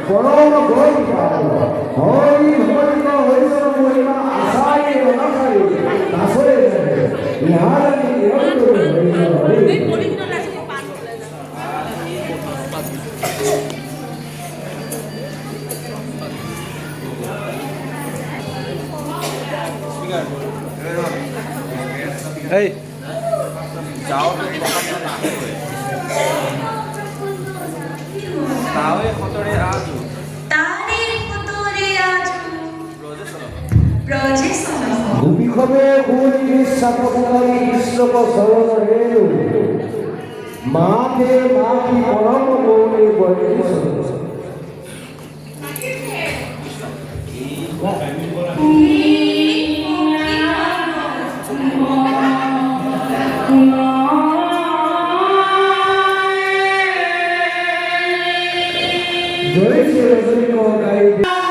পরম গরিমা হরি হরিক হরিজন মহিমা আশাই অনাশাই দাসরে ইহারানি নিরন্তর হরি হরি এই যাও তাওয়ে খতরে আজু তারে খতরে আজু ব্রজে সলহ ভূমিক্ষমে ভূমি বিশ্বাসী কৃষ্ণক শরণ রেণু মাতে মাতি পরম গৌরী বৈষ্ণব জয় শ্রী রজনী গাই